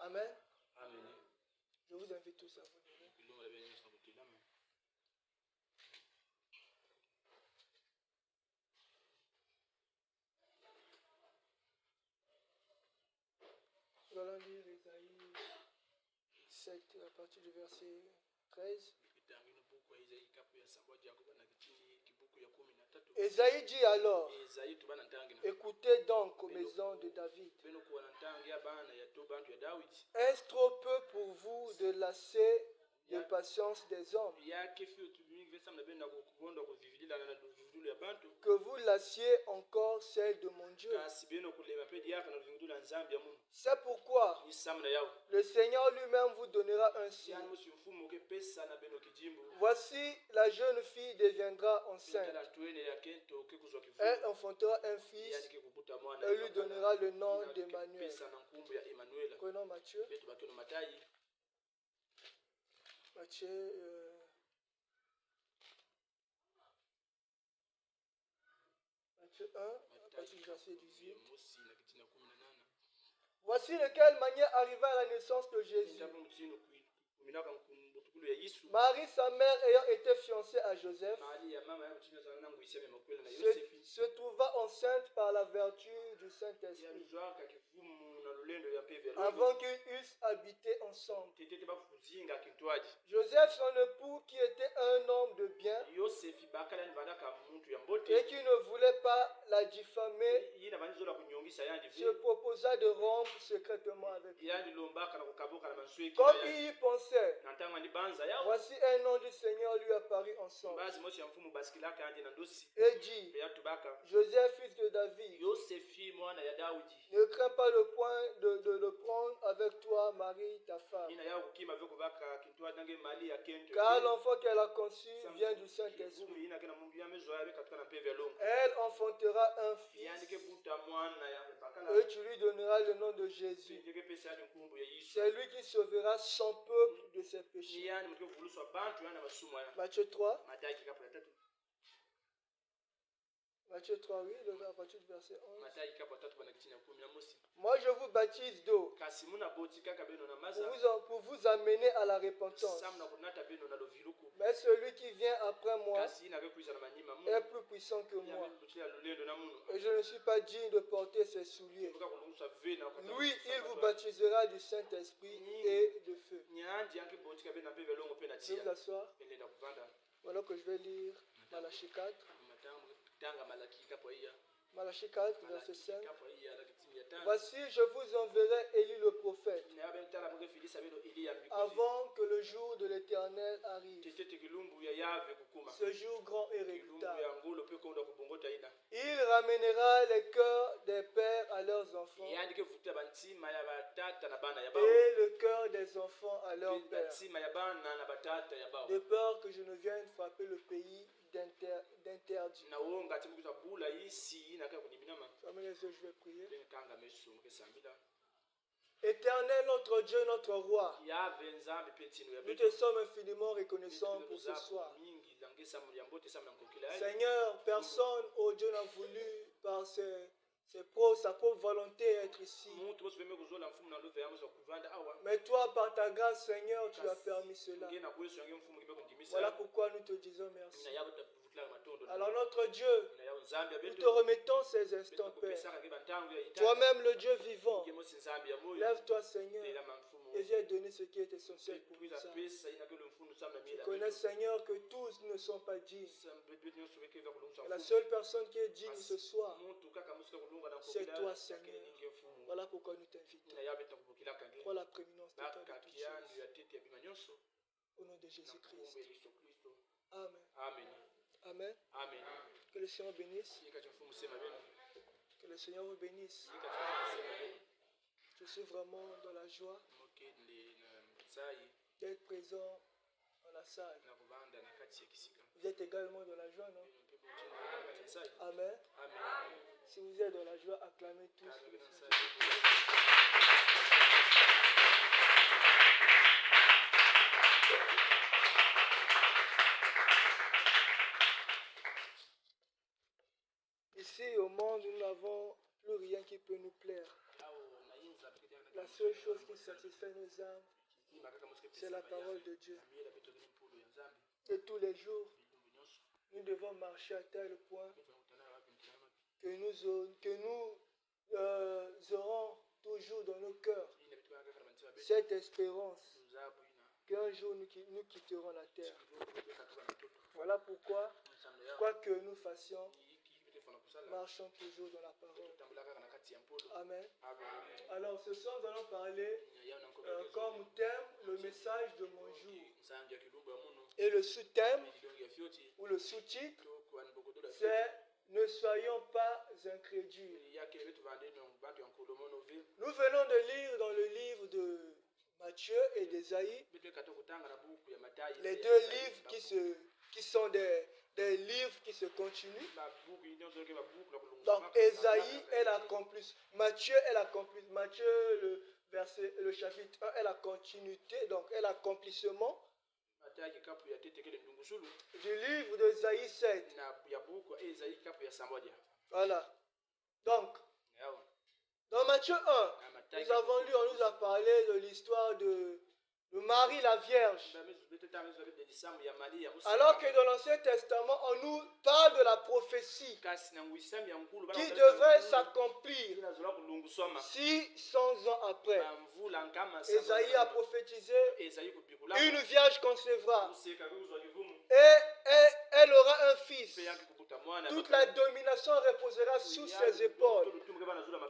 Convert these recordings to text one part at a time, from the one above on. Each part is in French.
Amen. Amen. Je vous invite tous à vous lever. Nous allons lire Ésaïe 7 à partir du verset 13. Ésaïe dit alors, écoutez donc, maison de David. Est-ce trop peu pour vous de lasser de patience des hommes, que vous lassiez encore celle de mon Dieu? C'est pourquoi le Seigneur lui-même vous donnera un signe. Voici, la jeune fille deviendra enceinte. Elle enfantera un fils et lui donnera le nom d'Emmanuel. Prenons Matthieu. Matthieu 1, à partir du verset 18. Voici de quelle manière arriva à la naissance de Jésus. Marie, sa mère, ayant été fiancée à Joseph, se trouva enceinte par la vertu du Saint-Esprit, avant qu'ils eussent habité ensemble. Joseph, son époux, qui était un homme de bien et qui ne voulait pas la diffamer, se proposa de rompre secrètement avec lui. Comme il y pensait, voici un nom du Seigneur lui apparut ensemble et dit, Joseph, fils de David, ne crains pas le point de le prendre avec toi, Marie, ta femme, car l'enfant qu'elle a conçu vient du Saint-Esprit. Elle enfantera un fils et tu lui donneras le nom de Jésus. C'est lui qui sauvera son peuple de ses péchés. Matthieu 3. Matthieu 3, oui, à partir du verset 11. Moi, je vous baptise d'eau pour vous amener à la repentance. Mais celui qui vient après moi est plus puissant que moi. Et je ne suis pas digne de porter ses souliers. Lui, il vous baptisera du Saint-Esprit et de feu. Je vais vous asseoir. Voilà que je vais lire Malachie 4. Malachie 4, verset 5. Voici, je vous enverrai Élie le prophète, avant que le jour de l'Éternel arrive. Ce jour grand et redoutable. Il ramènera les cœurs des pères à leurs enfants et le cœur des enfants à leurs pères, de peur que je ne vienne frapper le pays d'interdit. Fermez les yeux, je vais prier. Éternel, notre Dieu, notre roi, nous te sommes infiniment reconnaissants pour ce soir. Seigneur, personne, oh Dieu, n'a voulu par sa propre volonté être ici. Mais toi, par ta grâce, Seigneur, tu as permis cela. Voilà pourquoi nous te disons merci. Alors notre Dieu, nous te remettons ces instants, Père. Toi-même le Dieu vivant, lève-toi, Seigneur, et viens donner ce qui est essentiel pour nous. Tu connais, Seigneur, que tous ne sont pas dignes. Et la seule personne qui est digne ce soir, c'est toi, Seigneur. Voilà pourquoi nous t'invitons. Prends la prééminence de toi de toutes choses. Au nom de Jésus-Christ. Amen. Amen. Amen. Que le Seigneur bénisse. Que le Seigneur vous bénisse. Je suis vraiment dans la joie d'être présent dans la salle. Vous êtes également dans la joie, non? Amen. Si vous êtes dans la joie, acclamez tous. Ici au monde, nous n'avons plus rien qui peut nous plaire. La seule chose qui satisfait nos âmes. C'est la parole de Dieu. Et tous les jours, nous devons marcher à tel point que nous aurons toujours dans nos cœurs cette espérance qu'un jour nous quitterons la terre. Voilà pourquoi, quoi que nous fassions, marchons toujours dans la parole. Amen. Alors ce soir, nous allons parler comme thème le message de mon jour. Et le sous-thème ou le sous-titre, c'est ne soyons pas incrédules. Nous venons de lire dans le livre de Matthieu et d'Ésaïe, les deux livres qui sont des livres qui se continuent. Donc Ésaïe est l'accomplissement, Matthieu est l'accomplissement, Matthieu le chapitre 1 est la continuité, donc est l'accomplissement du livre d'Ésaïe 7. Voilà. Donc, dans Matthieu 1, nous avons lu, on nous a parlé de l'histoire de Marie la Vierge. Alors que dans l'Ancien Testament, on nous parle de la prophétie qui devrait s'accomplir 600 ans après. Ésaïe a prophétisé, une vierge concevra et elle aura un fils. Toute la domination reposera sous ses épaules.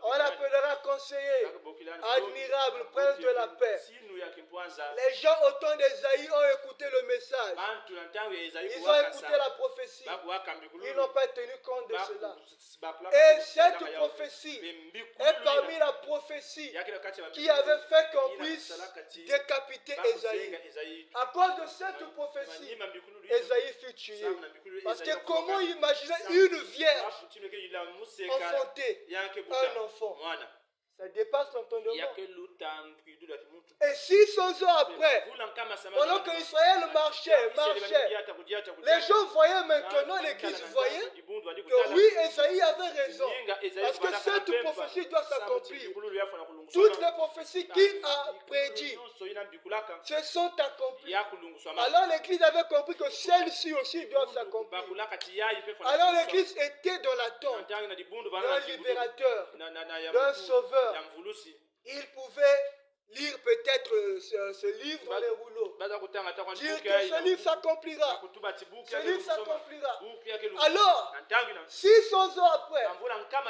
On l'appellera conseiller, admirable, prince de la paix. Les gens au temps d'Ésaïe ont écouté le message. Ils ont écouté la prophétie. Ils n'ont pas tenu compte de cela. Et cette prophétie est parmi la prophétie qui avait fait qu'on puisse décapiter Ésaïe. À cause de cette prophétie, Ésaïe fut tué. Parce que comment imaginer une vierge enfanter un enfant? Ça dépasse l'entendement. Et 600 ans après, pendant que Israël marchait, les gens voyaient maintenant, l'Église voyait que oui, Ésaïe avait raison. Parce que cette prophétie doit s'accomplir. Toutes les prophéties qu'il a prédites se sont accomplies. Alors l'Église avait compris que celles-ci aussi doivent s'accomplir. Alors l'Église était dans l'attente d'un libérateur, d'un sauveur. Il pouvait lire peut-être ce livre dans les rouleaux. Dire que ce livre s'accomplira. Ce livre s'accomplira. Alors, 600 ans après,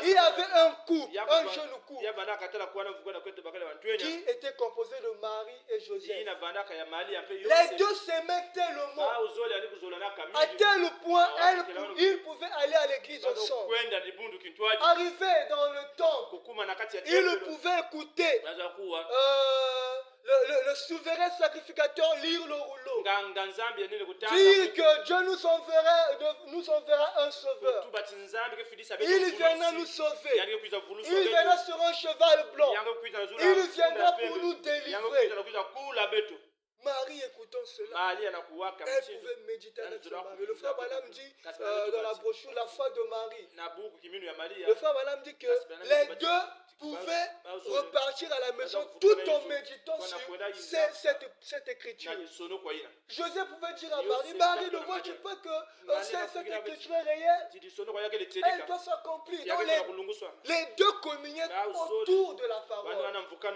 il y avait un couple, un jeune couple, qui était composé de Marie et Joseph. Les deux s'aimaient tellement, à tel point, ils pouvaient aller à l'église ensemble. Arrivé dans le temple, ils pouvaient écouter le souverain sacrificateur lire le rouleau. Dire que Dieu nous enverra un sauveur. Il viendra nous sauver. Il viendra sur un cheval blanc. Il viendra pour nous délivrer. Marie écoutant cela, elle pouvait méditer avec son mari. Le frère Branham dit dans la brochure La foi de Marie. Le frère Branham dit que les deux pouvaient repartir à la maison tout en méditant sur cette écriture. Joseph pouvait dire à Marie, Marie, ne vois-tu pas que cette écriture est réelle? Elle doit s'accomplir. Les deux communiaient autour de la parole.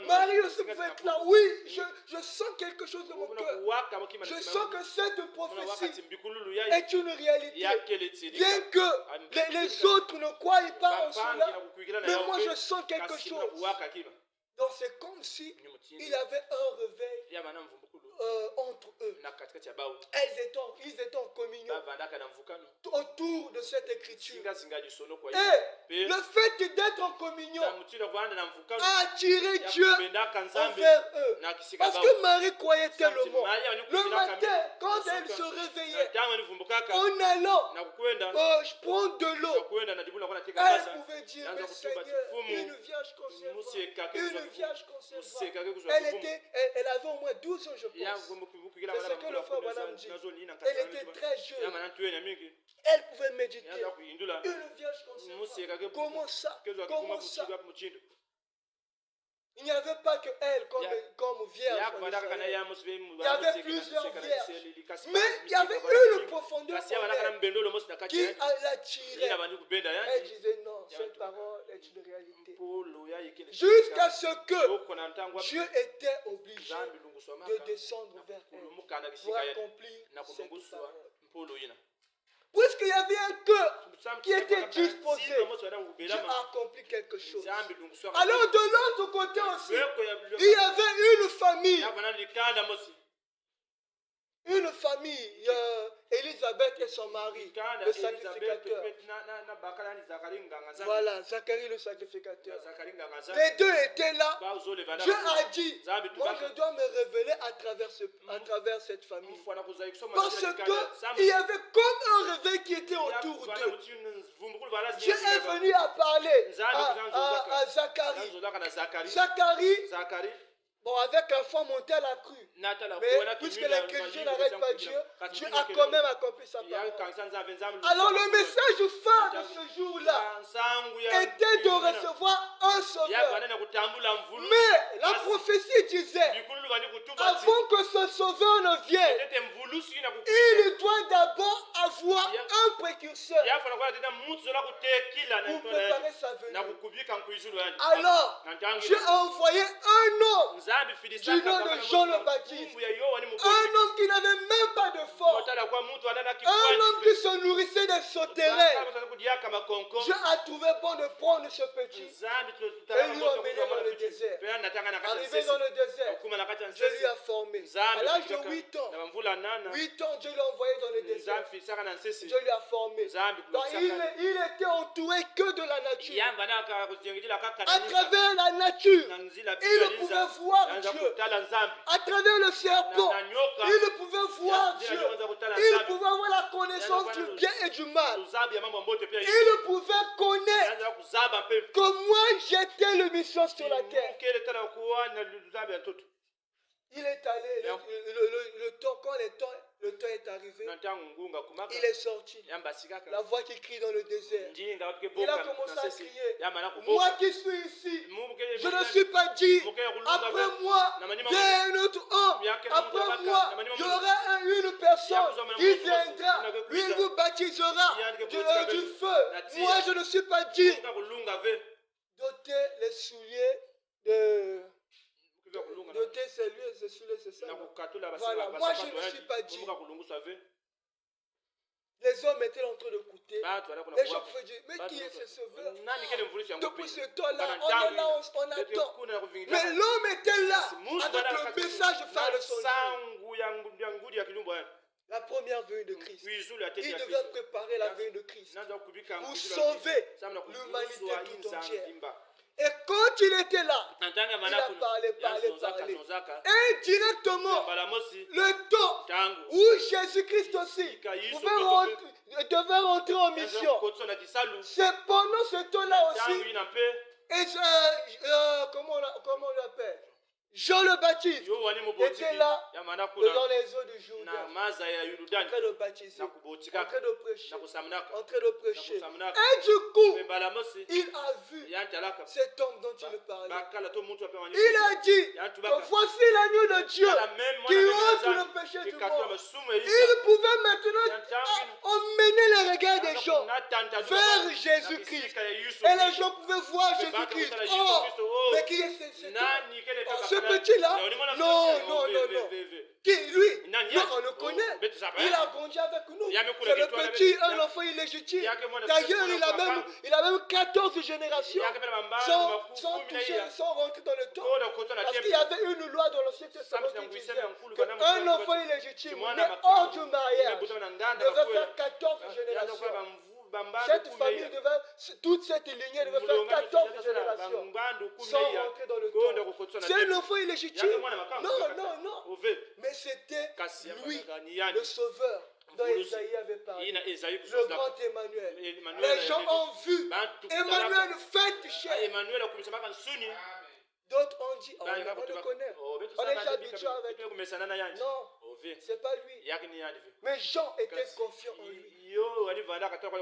Marie aussi pouvait être là. Oui, je sens quelque chose de mon cœur. Je sens que cette prophétie est une réalité. Bien que les autres ne croient pas en cela, mais moi je sens quelque chose. Donc c'est comme si il y avait un réveil entre eux. Ils étaient en communion autour de cette écriture. Et le fait d'être en communion a attiré Dieu envers eux. Parce que Marie croyait tellement. Le matin, quand elle se réveillait, en allant prendre de l'eau, elle pouvait dire, mais Seigneur, une vierge concevra. Une vierge concevra. Elle avait au moins 12 ans, je pense. C'est ce que le frère Branham dit. Elle était très jeune. Elle pouvait méditer. Une vierge concevra. Comment ça? Comment ça? Il n'y avait pas que elle comme vierge. Il y avait plusieurs vierges. Mais il y avait une profondeur qui l'attirait. Elle disait non, cette parole est une réalité. Jusqu'à ce que Dieu était obligé de descendre vers elle pour accomplir cette parole. Puisqu'il y avait un cœur qui était disposé, Dieu a accompli quelque chose. Alors de l'autre côté aussi, il y avait une famille. Une famille, Élisabeth et son mari, le sacrificateur. Voilà, Zacharie le sacrificateur. Les deux étaient là. Dieu a dit, moi je dois me révéler à travers cette famille. Parce qu'il y avait comme un réveil qui était autour d'eux. Dieu est venu à parler à Zacharie. Zacharie, bon, avec un fond monté à la crue. Mais puisque l'incrédulité n'arrête pas Dieu, Dieu a quand même accompli sa parole. Alors le message phare de ce jour-là était de recevoir un sauveur. Mais la prophétie disait, avant que ce sauveur ne vienne, il doit d'abord avoir un précurseur pour préparer sa venue. Alors, Dieu a envoyé un homme du nom de Jean le Baptiste. Un homme qui n'avait même pas de force. Un homme qui se nourrissait des sauterelles. Dieu a trouvé bon de prendre ce petit et lui emmener dans le désert. Arrivé dans le désert, Dieu lui a formé. À l'âge de 8 ans, 8 ans, Dieu l'a envoyé dans le désert. Dieu lui a formé. Donc, il était entouré que de la nature. À travers la nature, il pouvait voir Dieu. À travers le serpent, il pouvait voir Dieu. Il pouvait avoir la connaissance du bien et du mal. Il pouvait connaître que moi j'étais le mission sur la terre. Il est allé, le temps, quand le temps est arrivé, il est sorti. La voix qui crie dans le désert. Il a commencé à crier. Moi qui suis ici, je ne suis pas dit. Après moi, vient un autre homme. Après moi, il y aura une personne qui viendra. Lui, il vous baptisera du feu. Moi, je ne suis pas dit. D'ôter les souliers d'ôter ses lieux, ses souliers, c'est ça. Voilà, moi je ne suis pas dit. Les hommes étaient en train de coûter. Les gens pouvaient dire, mais qui est ce sauveur? Depuis ce temps-là, on est là, on attend. Mais l'homme était là, avec le message phare de son Dieu. La première venue de Christ. Il devait préparer la venue de Christ pour sauver l'humanité tout entière. Et quand il était là, il a parlé. Et directement, le temps où Jésus-Christ aussi devait rentrer en mission, c'est pendant ce temps-là aussi, comment on l'appelle? Jean le Baptiste était là dans les eaux du Jourdain, en train de baptiser, en train de prêcher. Et du coup, il a vu cet homme dont il parlait. Il a dit que voici l'agneau de Dieu qui ôte le péché du monde. Il pouvait maintenant emmener les regards des gens vers Jésus-Christ. Et les gens pouvaient voir Jésus-Christ. Oh, mais qui est ce petit-là? Non. Qui, lui? Non, on le connaît. Il a grandi avec nous. C'est le petit, un enfant illégitime. D'ailleurs, il a même 14 générations sans rentrer dans le temps. Parce qu'il y avait une loi dans l'Ancien Testament qui disait qu'un enfant illégitime né hors du mariage devait faire 14 générations. Cette famille toute cette lignée devait faire 14 générations sans rentrer dans le temps. C'est un enfant illégitime? Non. Mais c'était lui, le sauveur dont Isaïe avait parlé. Le grand Emmanuel. Les gens ont vu Emmanuel fait chair. D'autres ont dit, on le connaît. On est déjà habitué avec lui. Non, c'est pas lui. Mais Jean était confiant en lui.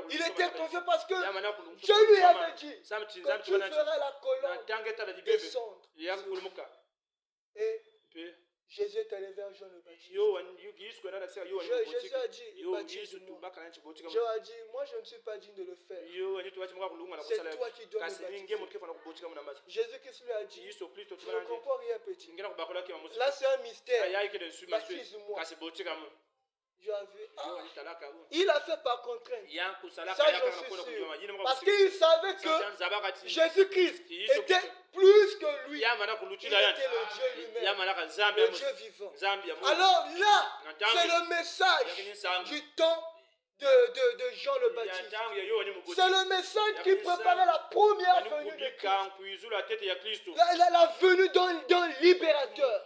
Il était confiant parce que Dieu lui avait dit que tu feras la colonne descendre Et Jésus est allé vers Jean le Baptiste. Jésus a dit, baptise-moi. Jean a dit, moi je ne suis pas digne de le faire. C'est toi qui dois me baptiser. Jésus-Christ lui a dit, je ne comprends rien petit. Là c'est un mystère. Baptise-moi. Il a fait par contrainte. Ça, j'en suis sûr. Parce qu'il savait que Jésus-Christ était plus que lui. Il était le Dieu lui-même, le Dieu vivant. Alors là, c'est le message du temps de Jean le Baptiste. C'est le message qui préparait la première venue de Christ. La venue d'un libérateur.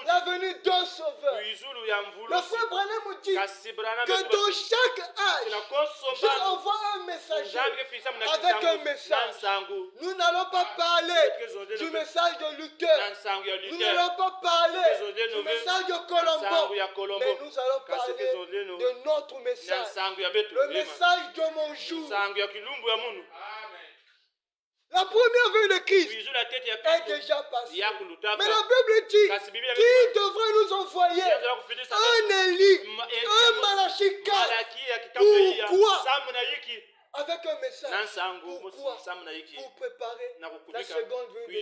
La venue d'un sauveur. Le frère Branham dit que dans chaque âge, Dieu envoie un messager avec un message. Nous n'allons pas parler du message de Luther. Nous n'allons pas parler du message de Colombo. Mais nous allons parler de notre message. Le message de mon jour. La première venue de Christ est déjà passée. Mais la Bible dit qu'il devrait nous envoyer un Élie, un Malachi 4. Pourquoi? Avec un message. Pourquoi? Pour préparer la seconde venue de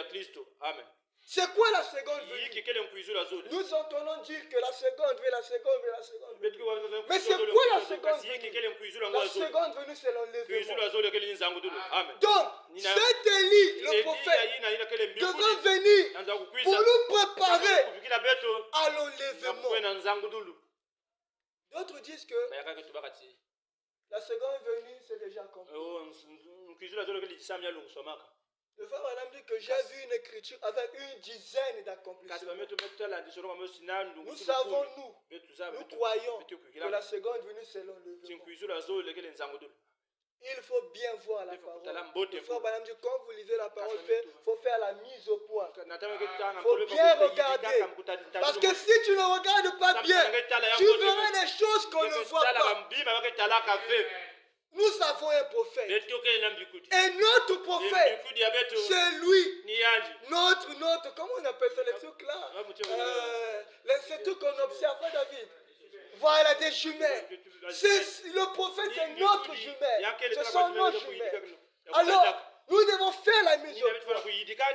Christ. Amen. C'est quoi la seconde venue? Nous entendons dire que la seconde venue. Mais c'est quoi la seconde venue? La seconde venue, c'est l'enlèvement. Donc, cet Élie, le prophète, devrait venir pour nous préparer à l'enlèvement. D'autres disent que la seconde venue, c'est déjà accompli. Le frère Branham dit que j'ai vu une écriture avec une dizaine d'accomplissements. Nous savons, nous croyons que la seconde venue c'est l'enlèvement. Il faut bien voir la parole. Le frère Branham dit quand vous lisez la parole, il faut faire la mise au point. Il faut bien regarder. Parce que si tu ne regardes pas bien, tu verras des choses qu'on ne voit pas. Nous avons un prophète. Et notre prophète, c'est lui. Notre, comment on appelle ça, les trucs là? Les trucs qu'on observe, David. Voilà des jumelles. Le prophète, c'est notre jumelle. Ce sont nos jumelles. Alors, nous devons faire la mise au point.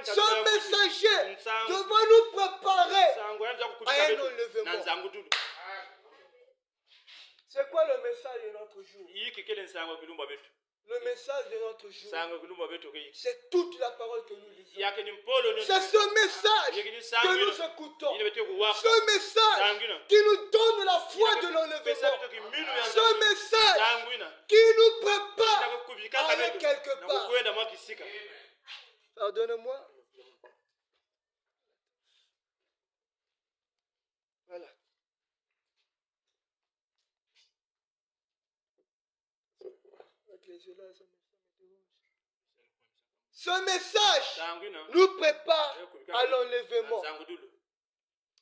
Ce messager devra nous préparer à un enlèvement. C'est quoi le message de notre jour? Le message de notre jour, c'est toute la parole que nous lisons. C'est ce message que nous écoutons. Ce message qui nous donne la foi de l'enlèvement. Ce message qui nous prépare à aller quelque part. Pardonnez-moi. Voilà. Ce message nous prépare à l'enlèvement.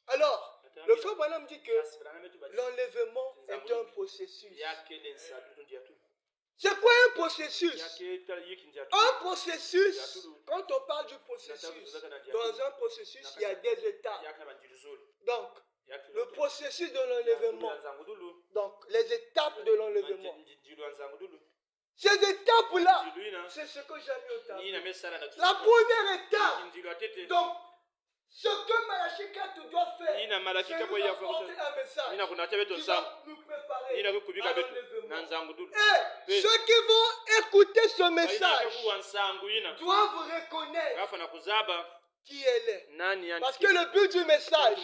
Alors, le frère Branham dit que l'enlèvement est un processus. C'est quoi un processus? Un processus, quand on parle du processus, dans un processus, il y a des étapes. Donc, le processus de l'enlèvement, donc les étapes de l'enlèvement. Ces étapes-là, c'est ce que j'ai mis au tableau. La première étape, donc, ce que Malachi 4 doit faire, c'est nous apporter un message qui va nous préparer à l'enlèvement. Et ceux qui vont écouter ce message doivent reconnaître qui elle est. Parce que le but du message,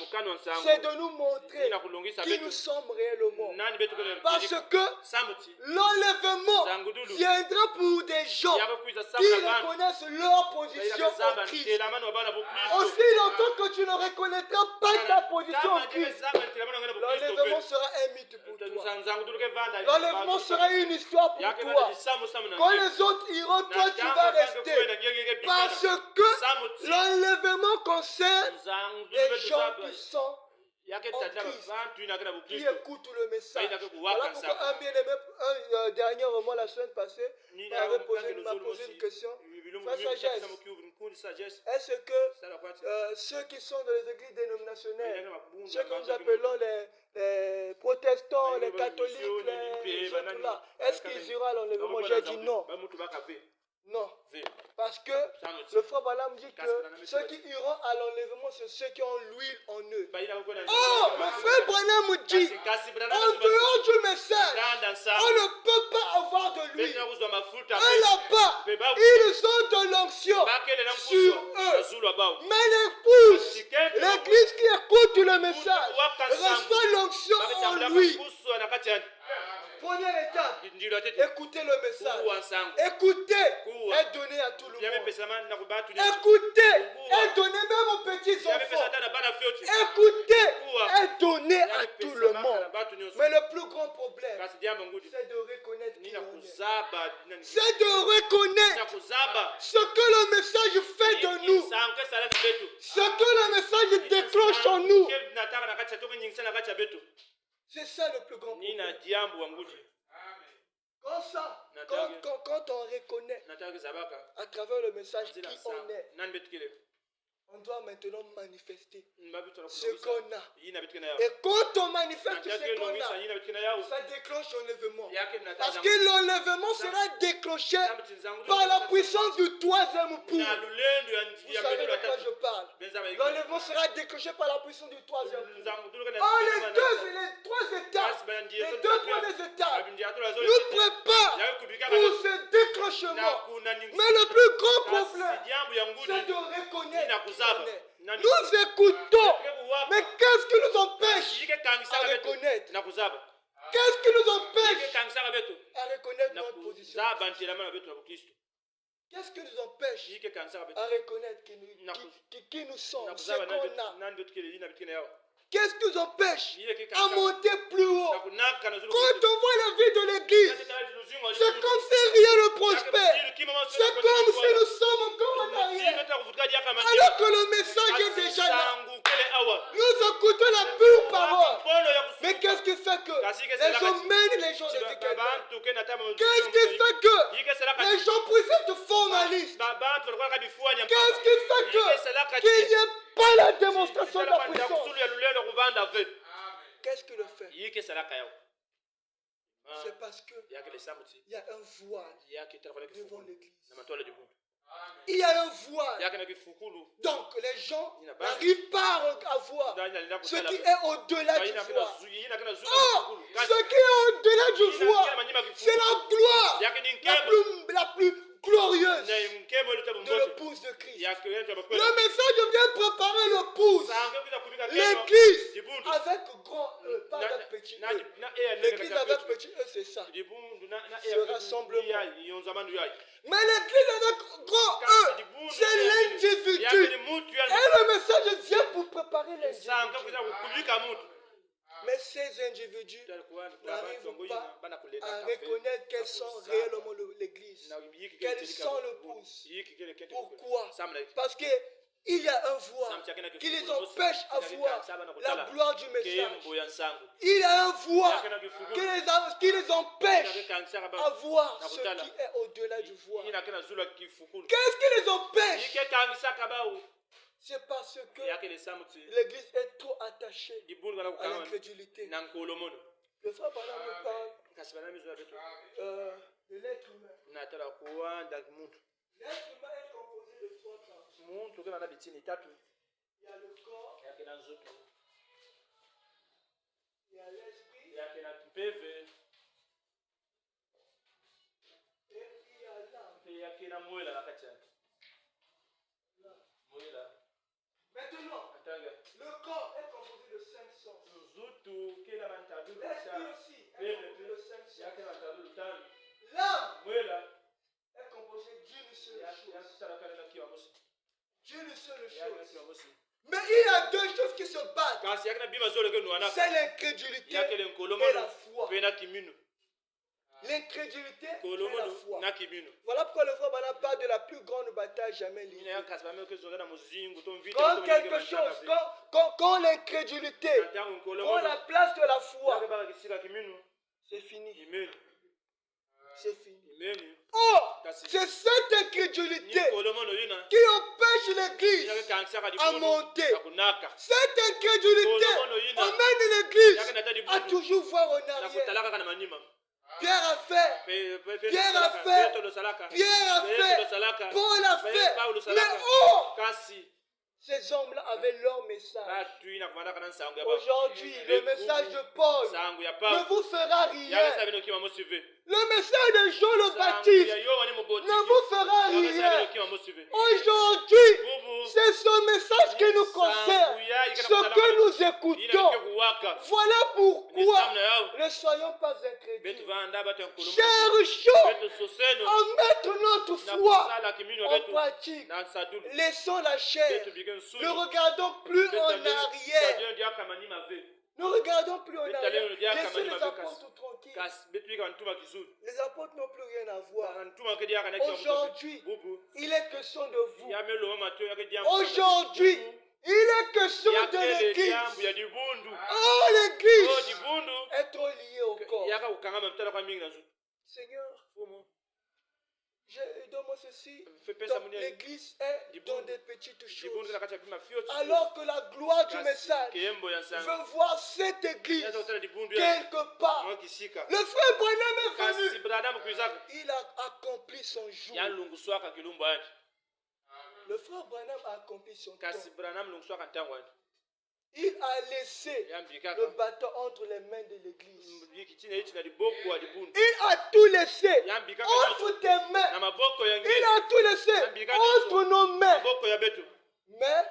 c'est de nous montrer qui nous sommes réellement. Parce que l'enlèvement viendra pour des gens qui reconnaissent leur position en Christ. Aussi longtemps que tu ne reconnaîtras pas ta position en Christ, l'enlèvement sera un mythe pour toi. L'enlèvement sera une histoire pour toi. Quand les autres iront, toi tu vas rester. Parce que l'enlèvement concerne les gens qui sont en Christ, qui écoutent le message. Voilà pourquoi un bien-aimé, un dernier roman la semaine passée, m'a posé une question. sagesse. Est-ce que ceux qui sont dans les églises dénominationnelles, ceux que nous appelons les protestants, les catholiques, les autres là, est-ce qu'ils iront à l'enlèvement? J'ai dit non. Non. Parce que le frère Balaam dit que ceux qui iront à l'enlèvement, c'est ceux qui ont l'huile en eux. Oh, le frère Balaam dit, en dehors du message, on ne peut pas avoir de l'huile. Et là-bas, ils ont de l'onction sur eux. Mais l'épouse, l'église qui écoute le message, reçoit l'onction en lui. Première étape, écoutez le message. Écoutez et donnez à tout le monde. Écoutez et donnez même aux petits enfants. Écoutez et donnez à tout le monde. Mais le plus grand problème, c'est de reconnaître qui on est. C'est de reconnaître ce que le message fait de nous. Ce que le message déclenche en nous. C'est ça le plus grand problème. Quand on reconnaît à travers le message qui on est, on doit maintenant manifester ce qu'on a. Et quand on manifeste ce qu'on a, ça déclenche l'enlèvement. Parce que l'enlèvement sera déclenché par la puissance du troisième pouls. Vous savez de quoi je parle. L'enlèvement sera déclenché par la puissance du troisième pouls. Oh, les trois étapes, les deux premières étapes nous préparent pour ce déclenchement. Mais le plus grand problème, c'est de reconnaître. Nous écoutons, mais qu'est-ce qui nous empêche à reconnaître? Qu'est-ce qui nous empêche à reconnaître notre position? Qu'est-ce qui nous empêche à reconnaître qui nous sommes, ce qu'on a? Qu'est-ce qui nous empêche à monter plus haut? Quand on voit la vie de l'église, c'est comme si rien ne prospère. C'est comme si nous sommes encore en arrière. Alors que le message est déjà là. Nous écoutons la pure parole. Mais qu'est-ce qui fait que les gens mènent les gens de Zikeba? Qu'est-ce qui fait que les gens présentent formalistes? Qu'est-ce qui fait que qu'il n'y ait pas la démonstration de la puissance? Qu'est-ce qui le fait? C'est parce qu'il y a un voile devant l'église. Il y a un voile. Donc les gens n'arrivent pas à voir ce qui est au-delà du voile. Oh, ce qui est au-delà du voile, c'est la gloire la plus glorieuse de l'épouse de Christ. Le message vient préparer l'épouse. L'église avec grand E, pas avec petit E. L'église avec petit E, c'est ça. Ce rassemblement. Mais l'église avec grand E, c'est l'individu. Et le message vient pour préparer l'individu. Mais ces individus n'arrivent pas à reconnaître quels sont réellement l'église. Quels sont le pouce. Pourquoi? Parce qu'il y a un voile qui les empêche à voir la gloire du message. Il y a un voile qui les empêche à voir ce qui est au-delà du voile. Qu'est-ce qui les empêche? C'est parce que l'église est trop attachée à l'incrédulité. Le frère Balaam me parle de l'être humain. L'être humain est composé de trois parties. Il y a le corps, il y a l'esprit, et puis il y a l'âme. Maintenant, le corps est composé de 5 sens. L'esprit aussi est composé de 5 sens. L'âme est composée d'une seule chose. D'une seule chose. Mais il y a deux choses qui se battent. C'est l'incrédulité et la foi. L'incrédulité et la foi. Voilà pourquoi le frère Balaam parle de la plus grande bataille jamais livrée. Quand quelque chose, quand l'incrédulité prend la place de la foi, c'est fini. C'est fini. Or, c'est cette incrédulité qui empêche l'Église à monter. Cette incrédulité emmène l'Église à toujours voir en arrière. Pierre a fait, Paul a fait, mais ces hommes-là avaient leur message. Aujourd'hui, le message de Paul ne vous fera rien. Le message de Jean le Baptiste ne vous fera rien. Aujourd'hui, c'est ce message qui nous concerne, ce que nous écoutons. Voilà pourquoi ne soyons pas incrédules. Cherchons à mettre notre foi en pratique. Laissons la chair. Ne regardons plus en arrière. Ne regardons plus en arrière. Laissez les apôtres tranquilles. Les apôtres n'ont plus rien à voir. Aujourd'hui, il est question de vous. Aujourd'hui, il est question de l'Église. Oh, l'Église est trop liée au corps. Seigneur, donne-moi ceci. Donc, l'Église est dans des petites choses. Alors que la gloire du message veut voir cette Église quelque part. Le frère Branham est venu. Il a accompli son jour. Le frère Branham a accompli son temps. Il a laissé le bâton entre les mains de l'Église. Il a tout laissé entre tes mains. Il a tout laissé entre nos mains. Mais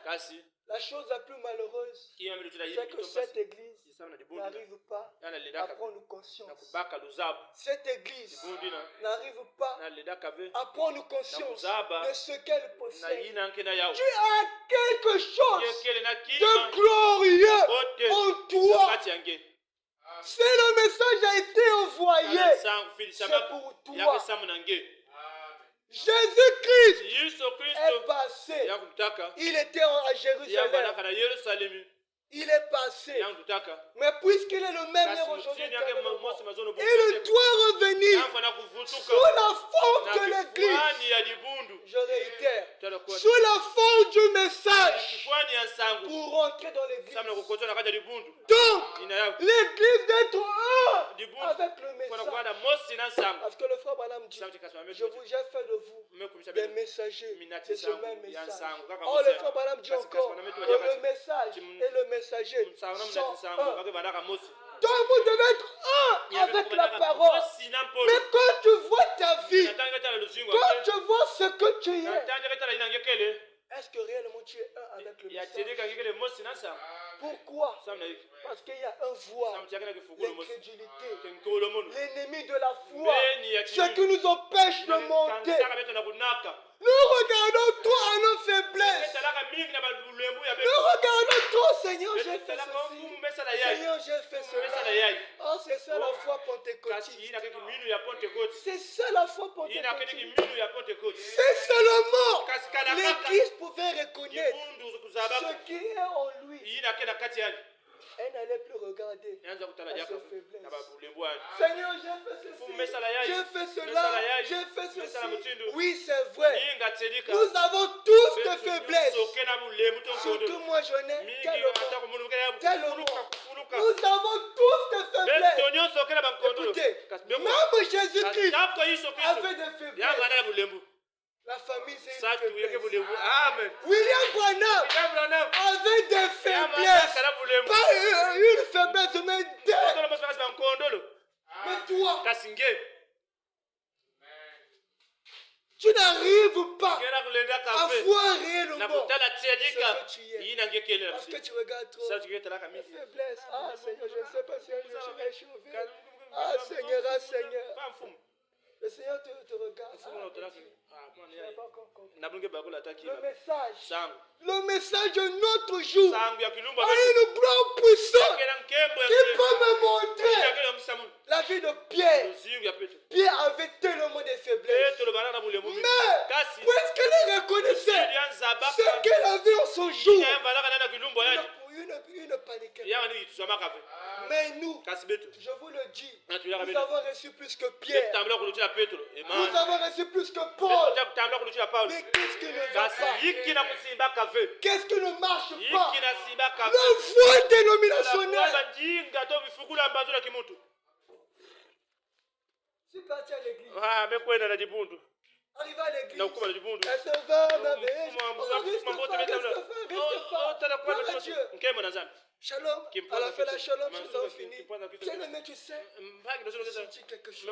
la chose la plus malheureuse, c'est que cette Église n'arrive pas à prendre conscience. Cette Église n'arrive pas à prendre conscience de ce qu'elle possède. Tu as quelque chose de glorieux en toi. Si le message a été envoyé, c'est pour toi. Jésus-Christ est passé. Il était à Jérusalem. Il est passé. Mais puisqu'il est le même aujourd'hui, il doit revenir sous la forme de l'Église. Je réitère, sous la forme du message pour rentrer dans l'Église. Donc, l'Église d'être un avec le message. Parce que le frère Branham dit, j'ai fait de vous des messagers de ce même message. Oh, le frère Branham dit encore que le message et le messager sont un. Donc vous devez être un avec la parole. Mais quand tu vois ta vie, quand tu vois ce que tu es, est-ce que réellement tu es un avec le message? Pourquoi? Parce qu'il y a un voile, l'incrédulité, l'ennemi de la foi, ce qui nous empêche de monter. Nous regardons trop à nos faiblesses. Nous regardons trop, Seigneur, j'ai fait ceci. Seigneur, j'ai fait cela. Oh, c'est ça la foi pentecôtiste. C'est ça la foi pentecôtiste. C'est seulement l'Église pouvait reconnaître ce qui est en lui. Elle n'allait plus regarder à ses faiblesses. Seigneur, j'ai fait ceci, j'ai fait cela, j'ai fait ceci. Oui, c'est vrai. Nous avons tous des faiblesses. Surtout moi, je n'ai tellement. Nous avons tous des faiblesses. Écoutez, même Jésus-Christ avait des faiblesses. La famille, c'est une faiblesse. Amen. William Branham avait des faiblesses. Pas une faiblesse, mais deux. Mais toi, tu n'arrives pas à voir réellement ce que tu es. Parce que tu regardes trop les faiblesses. Ah Seigneur, je ne sais pas si je vais échouer. Ah Seigneur, ah Seigneur. Le Seigneur te regarde. Le message de notre jour a une gloire puissante qui peut me montrer la vie de Pierre. Pierre avait tellement de faiblesses. Mais puisqu'il reconnaissait ce qu'il avait en son jour, il ne paniquait Mais nous, je vous le dis, nous avons reçu plus que Pierre. Nous avons reçu plus que Paul. Mais qu'est-ce qui ne va pas? Qu'est-ce qui ne marche pas? Le voile dénominationnel. Je suis parti à l'église. Arrivé à l'église. Elle se va, ma belle. Shalom. Elle a fait la shalom, nous avons fini. Bien-aimé, tu sais, j'ai senti quelque chose.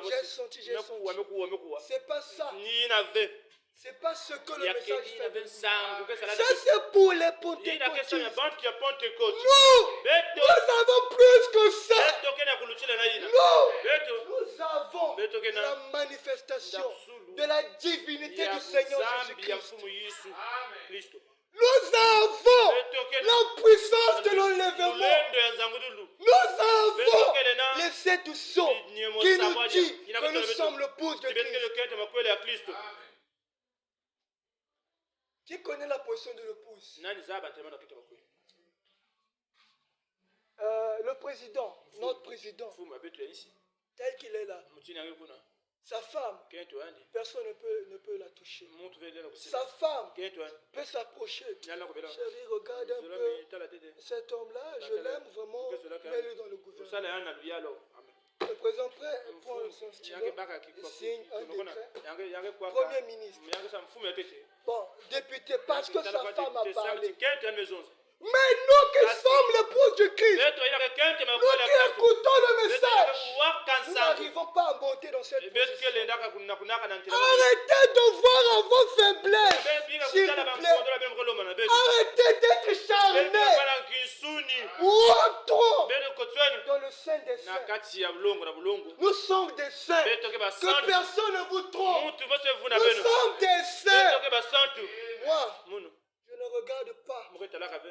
J'ai senti. C'est pas ça. C'est pas ce que le message fait. Ça, c'est pour les pentecôtistes. Nous avons plus que ça. Nous avons la manifestation de la divinité du Seigneur Jésus-Christ. Nous avons la puissance de l'enlèvement. Nous avons les 7 sceaux qui nous disent que nous sommes le pouce de Christ. Qui connaît la position de l'épouse? Le président, notre président, tel qu'il est là, sa femme, personne ne peut la toucher. Sa femme peut s'approcher. Chérie, regarde un peu cet homme-là, je l'aime vraiment, mets-le dans le gouvernement. Le président prend son stylo et signe un décret. Premier ministre. Bon, député, parce que sa femme a parlé. Mais nous qui sommes l'épouse de Christ, nous qui écoutons le message, nous n'arrivons pas à monter dans cette position. Arrêtez de voir à vos faiblesses, s'il vous plaît. Arrêtez d'être charnés. Rentrons dans le sein des saints. Nous sommes des saints. Que personne ne vous trompe. Nous sommes des saints. Moi, je ne regarde pas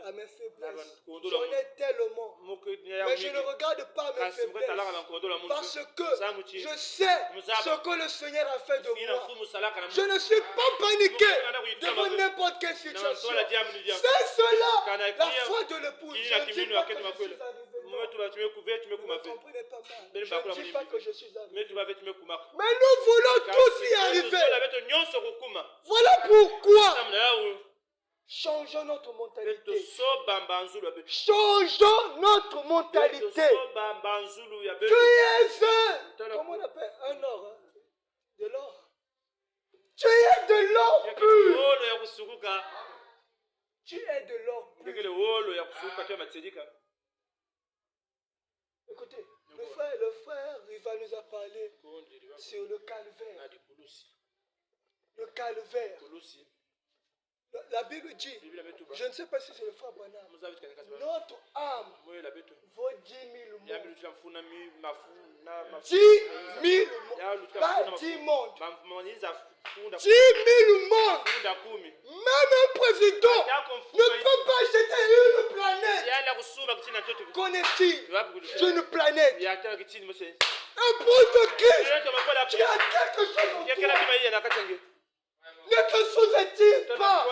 à mes faiblesses. J'en ai tellement. Mais je ne regarde pas à mes faiblesses. Parce que je sais ce que le Seigneur a fait de moi. Je ne suis pas paniqué devant n'importe quelle situation. C'est cela, la foi de l'épouse. Je ne dis pas que je suis arrivé. Vous ne comprenez pas mal. Je ne dis pas que je suis arrivé. Mais nous voulons tous y arriver. Voilà pourquoi changeons notre mentalité. Changeons notre mentalité. Tu es comment on appelle un or, hein? De l'or. Tu es de l'or pur. Tu es de l'or pur. Écoutez, le frère Riva nous a parlé sur le calvaire. Le calvaire. La Bible dit, je ne sais pas si c'est le frère Branham, notre âme vaut 10 000 mondes. 10 000 mondes. Pas 10 mondes. 10 000 mondes. Même un président ne peut pas acheter une planète. Connais-tu d'une planète? Un pouce de Christ. Tu as quelque chose en toi. Ne te sous-estime pas.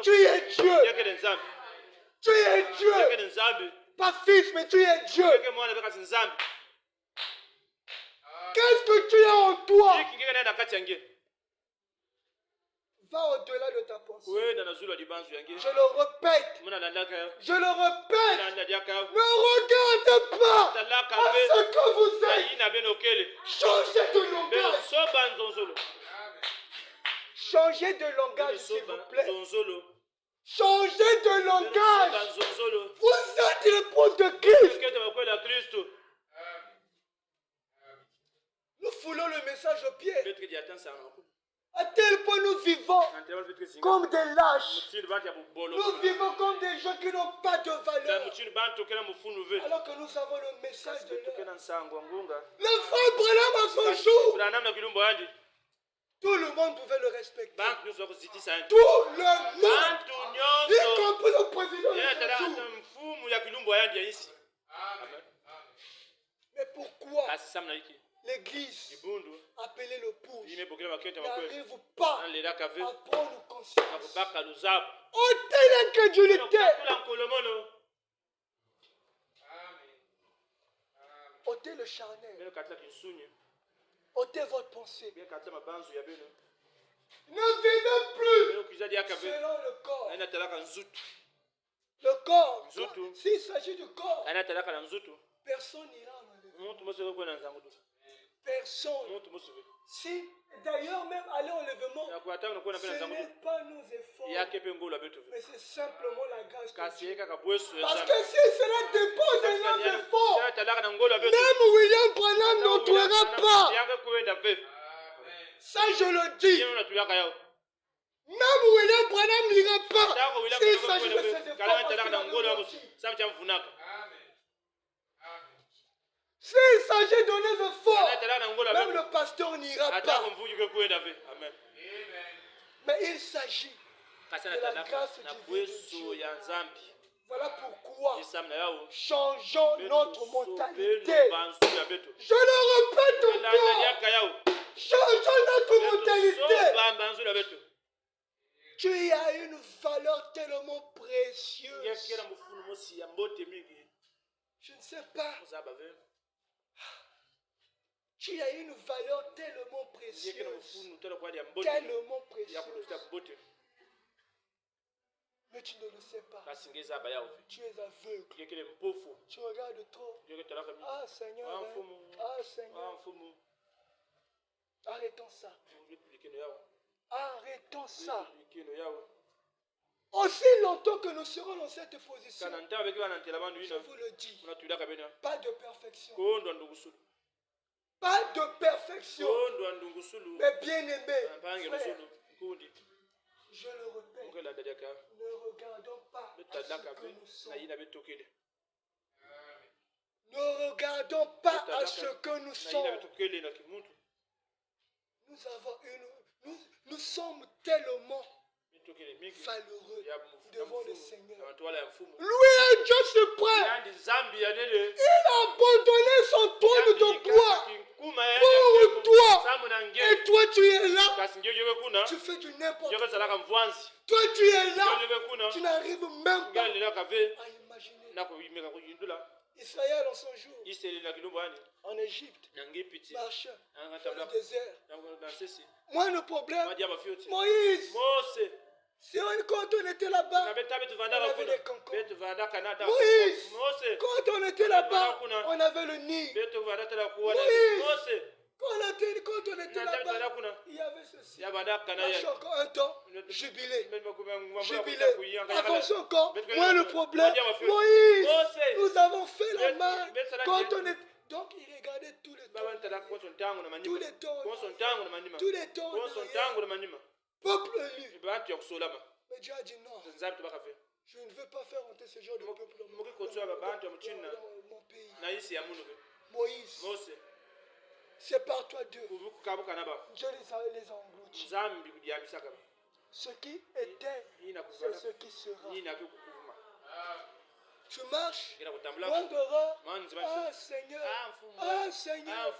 Tu es Dieu. Tu es Dieu. Pas fils, mais tu es Dieu. Qu'est-ce que tu as en toi? Va au-delà de ta pensée. Je le répète. Ne regardez pas à ce que vous êtes. Changez de langage. Changez de langage, s'il vous plaît. Changez de langage. Vous êtes l'épouse de Christ. Nous foulons le message au pied. À tel point nous vivons comme des lâches. Nous vivons comme des gens qui n'ont pas de valeur. Alors que nous avons le message de Dieu. Le frère Branham à son jour. Tout le monde pouvait le respecter. Tout le monde. Y compris le président de ce jour. Mais pourquoi l'Église appelée le pouce n'arrive pas à prendre conscience? Ôtez l'incrédulité. ôtez le charnel. Ôtez votre pensée. Ne vivez plus selon le corps. Le corps, s'il s'agit du corps, personne n'ira en enlèvement. Personne. Si, d'ailleurs, même aller en enlèvement, ce n'est pas nos efforts, mais c'est simplement la grâce de Dieu. Parce que si cela dépend de nos efforts, même William Branham n'entrera pas. Ça, je le dis. Même William Branham n'ira pas. S'il s'agit de ses efforts, s'il s'agit de nos efforts, même le pasteur n'ira pas. Mais il s'agit de la grâce divine de Dieu. Voilà pourquoi changeons notre mentalité. Je le répète encore. Changeons notre mentalité. Tu as une valeur tellement précieuse. Je ne sais pas. Tu as une valeur tellement précieuse. Tellement précieuse. Mais tu ne le sais pas. Tu es aveugle. Tu regardes trop. Ah Seigneur. Ah Seigneur. Arrêtons ça. Arrêtons ça. Aussi longtemps que nous serons dans cette position, je vous le dis, pas de perfection. Pas de perfection. Mais bien aimé, frère, je le répète, ne regardons pas à ce que nous sommes. Ne regardons pas à ce que nous sommes. Nous sommes tellement valeureux devant le Seigneur. Lui est Dieu suprême. Il a abandonné son trône de gloire pour toi. Et toi tu es là. Tu fais du n'importe quoi. Toi tu es là. Tu n'arrives même pas à imaginer. Israël en son jour, en Égypte, marchait dans le désert. Moi le problème, Moïse, quand on était là-bas, on avait des cancans. Moïse, quand on était là-bas, on avait le Nil. Moïse, quand on était là-bas, il y avait ceci. Marche encore un temps, jubilé. Avance encore. Moi le problème, Moïse, nous avons fait la main. Quand on est... Donc il regardait tous les temps. Tous les temps. Tous les temps. Peuple élu. Mais Dieu a dit non. Je ne veux pas faire entrer ce genre de peuple dans mon pays. Moïse, c'est par toi Dieu. Dieu les a engloutis. Ce qui était, c'est ce qui sera. Tu marches, loin dehors. Ah Seigneur, ah Seigneur.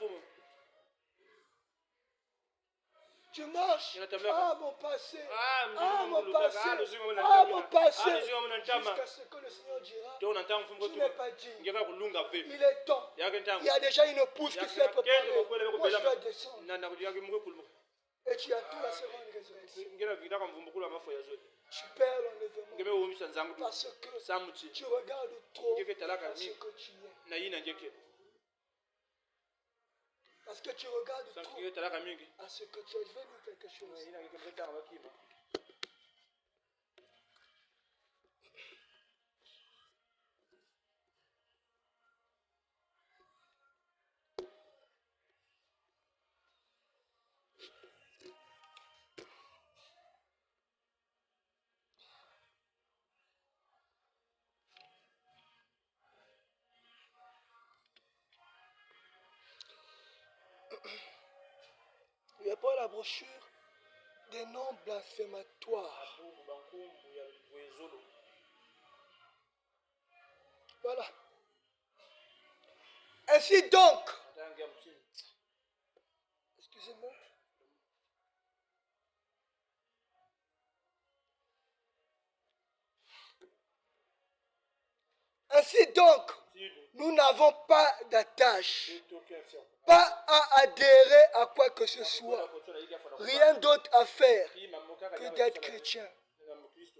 Tu marches, ah mon passé, ah mon passé, ah mon passé, jusqu'à ce que le Seigneur dira, tu n'es pas digne. Il est temps. Il y a déjà une pousse qui s'est préparée. Moi je dois descendre. Et tu as tout la seconde résurrection. Tu perds l'enlèvement parce que tu regardes trop à ce que tu es. Parce que tu regardes trop à ce que tu es. Je vais dire quelque chose. Il n'y a pas la brochure des noms blasphématoires. Voilà. Ainsi donc, excusez-moi. Ainsi donc, nous n'avons pas d'attache, pas à adhérer à quoi que ce soit, rien d'autre à faire que d'être chrétien.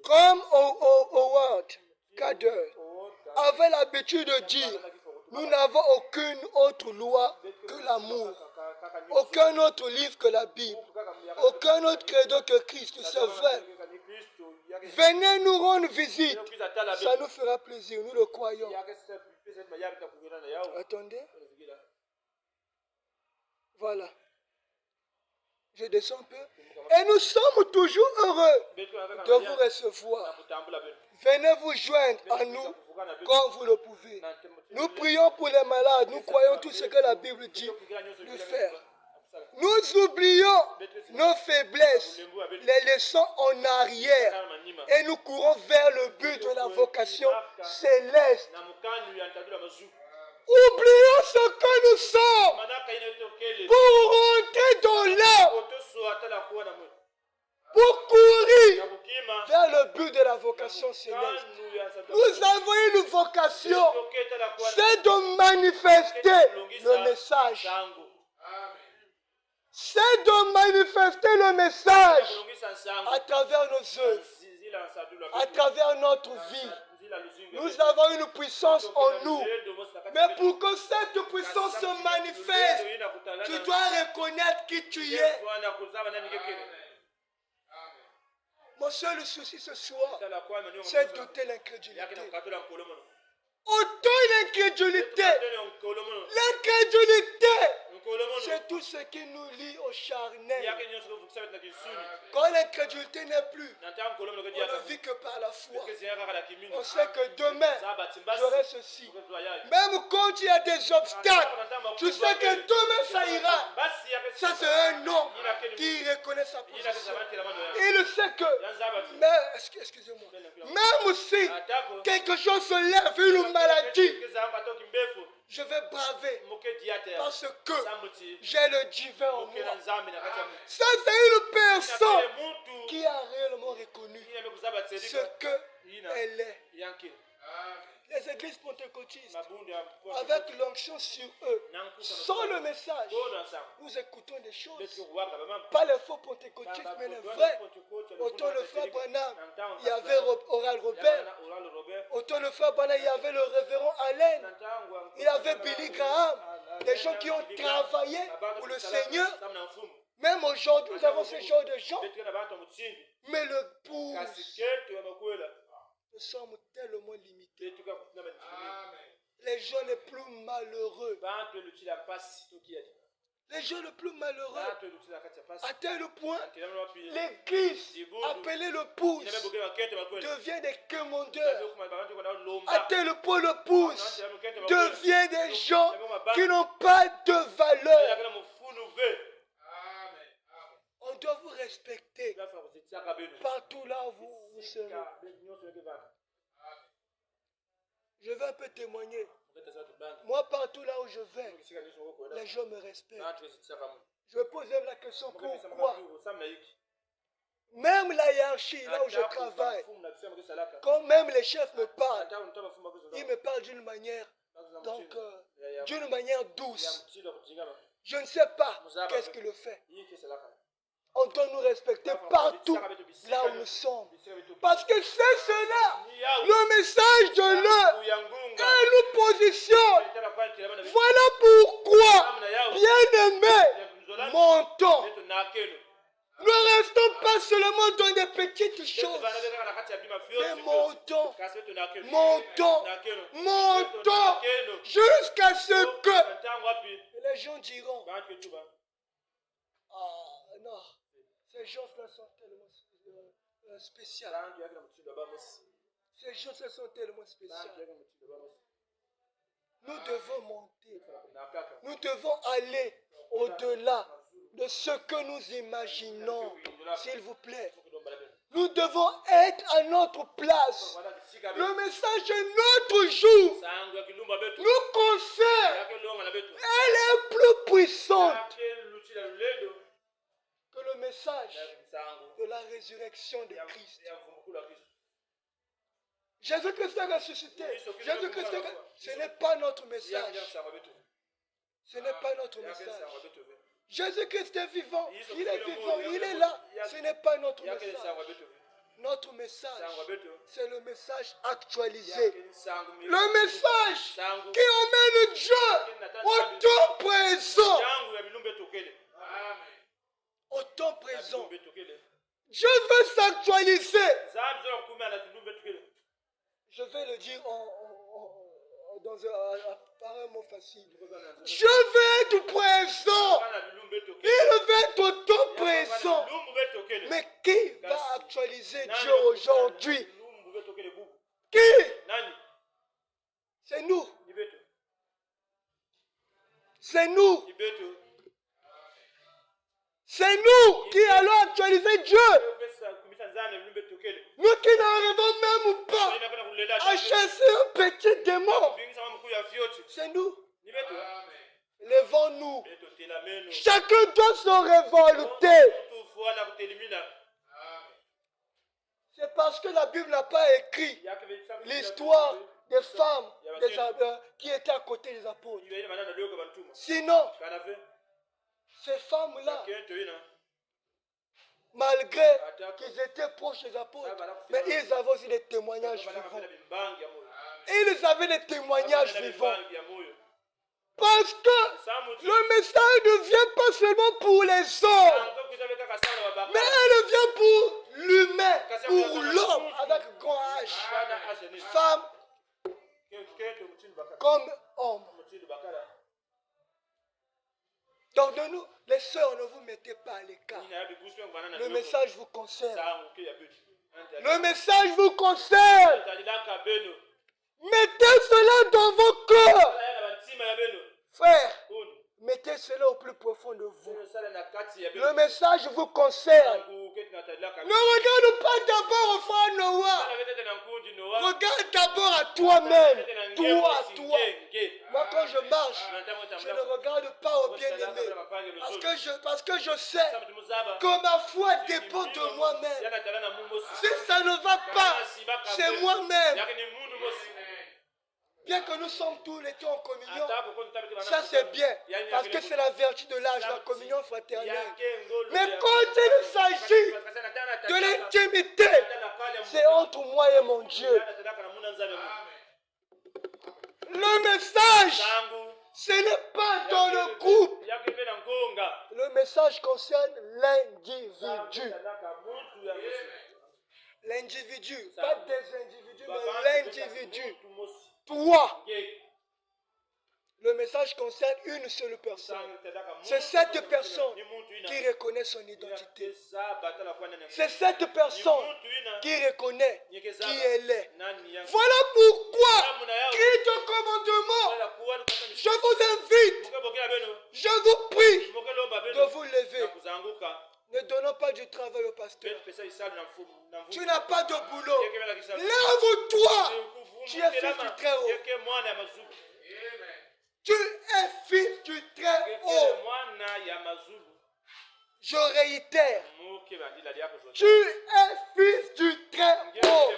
Comme Howard Carter avait l'habitude de dire, nous n'avons aucune autre loi que l'amour, aucun autre livre que la Bible, aucun autre credo que Christ. C'est vrai. Venez nous rendre visite, ça nous fera plaisir, nous le croyons. Attendez. Voilà. Je descends un peu. Et nous sommes toujours heureux de vous recevoir. Venez vous joindre à nous comme vous le pouvez. Nous prions pour les malades. Nous croyons tout ce que la Bible dit de faire. Nous oublions nos faiblesses, les laissons en arrière et nous courons vers le but de la vocation céleste. Oublions ce que nous sommes pour rentrer dans l'âme, pour courir vers le but de la vocation céleste. Nous avons une vocation, c'est de manifester le message. C'est de manifester le message à travers nos œuvres, à travers notre vie. Nous avons une puissance en nous. Mais pour que cette puissance se manifeste, tu dois reconnaître qui tu es. Mon seul souci ce soir, c'est d'ôter l'incrédulité. Autant l'incrédulité. L'incrédulité, c'est tout ce qui nous lie au charnel. Quand l'incrédulité n'est plus, on ne vit que par la foi. On sait que demain, j'aurai ceci. Même quand il y a des obstacles, tu sais que demain ça ira. Ça c'est un homme qui reconnaît sa position. Il sait que, mais, excusez-moi, même si quelque chose se lève, une maladie, je vais braver parce que j'ai le divin en moi. Ça, c'est une personne qui a réellement reconnu ce qu'elle est. Les églises pentecôtistes, avec l'onction sur eux, sans le message, nous écoutons des choses. Pas les faux pentecôtistes, mais les vrais. Autant le frère Branham, il y avait Oral Robert. Autant le frère Branham, il y avait le révérend Allen. Il y avait Billy Graham. Des gens qui ont travaillé pour le Seigneur. Même aujourd'hui, nous avons ce genre de gens. Mais le pouls, nous sommes tellement limités. Les gens les plus malheureux, les gens les plus malheureux, à tel point, l'église, appelée le pouce, devient des quémandeurs. À tel point, le pouce devient des gens qui n'ont pas de valeur. On doit vous respecter partout là où vous serez. Je vais un peu témoigner. Moi, partout là où je vais, les gens me respectent. Je me pose même la question, pourquoi? Même la hiérarchie, là où je travaille, quand même les chefs me parlent, ils me parlent d'une manière, donc, d'une manière douce. Je ne sais pas qu'est-ce qui le fait. On doit nous respecter partout là où nous sommes. Parce que c'est cela, le message de l'heure, et nous positionne. Voilà pourquoi, bien-aimés, montons. Ne restons pas seulement dans des petites choses, mais montons, montons, montons, jusqu'à ce que les gens diront, ah non, ces gens-là sont tellement spéciaux. Ces gens-là sont tellement spéciaux. Nous devons monter. Nous devons aller au-delà de ce que nous imaginons, s'il vous plaît. Nous devons être à notre place. Le message est notre jour. Nous concerne. Elle est plus puissante que le message de la résurrection de Christ. Jésus-Christ est ressuscité. Jésus-Christ Ce n'est pas notre message. Ce n'est pas notre message. Jésus-Christ est vivant. Il est vivant. Il est là. Ce n'est pas notre message. Notre message, c'est le message actualisé. Le message qui emmène Dieu au temps présent. Au temps présent. Dieu veut s'actualiser. Je vais le dire par un mot facile. Dieu veut être présent. Il veut être au temps présent. Mais qui va actualiser Dieu aujourd'hui? Qui? C'est nous. C'est nous. C'est nous qui allons actualiser Dieu. Nous qui n'arrivons même pas à chasser un petit démon. C'est nous. Levons-nous. Chacun doit se révolter. C'est parce que la Bible n'a pas écrit l'histoire des femmes qui étaient à côté des apôtres. Sinon, ces femmes-là, malgré qu'ils étaient proches des apôtres, mais ils avaient aussi des témoignages vivants. Ils avaient des témoignages vivants. Parce que le message ne vient pas seulement pour les hommes, mais elle vient pour l'humain, pour l'homme avec grand H. Femme comme homme. Donc de nous, les sœurs, ne vous mettez pas à l'écart. Le message vous concerne. Le message vous concerne. Mettez cela dans vos cœurs. Frère, mettez cela au plus profond de vous. Le message vous concerne. Ne regarde pas d'abord au frère Noah. Regarde d'abord à toi-même. Toi. Moi, quand je marche, je ne regarde pas au bien-aimé. Parce que je sais que ma foi dépend de moi-même. Si ça ne va pas, c'est moi-même. Bien que nous sommes tous les temps en communion, ça c'est bien, parce que c'est la vertu de l'âge, la communion fraternelle. Mais quand il s'agit de l'intimité, c'est entre moi et mon Dieu. Le message, ce n'est pas dans le groupe. Le message concerne l'individu. L'individu, pas des individus, mais l'individu. Toi. Le message concerne une seule personne. C'est cette personne qui reconnaît son identité. C'est cette personne qui reconnaît qui elle est. Voilà pourquoi, cri de commandement, je vous invite, je vous prie de vous lever. Ne donnons pas du travail au pasteur. Tu n'as pas de boulot. Lève-toi. Tu es fils du Très-Haut. Tu es fils du Très-Haut. Je réitère. Tu es fils du Très-Haut.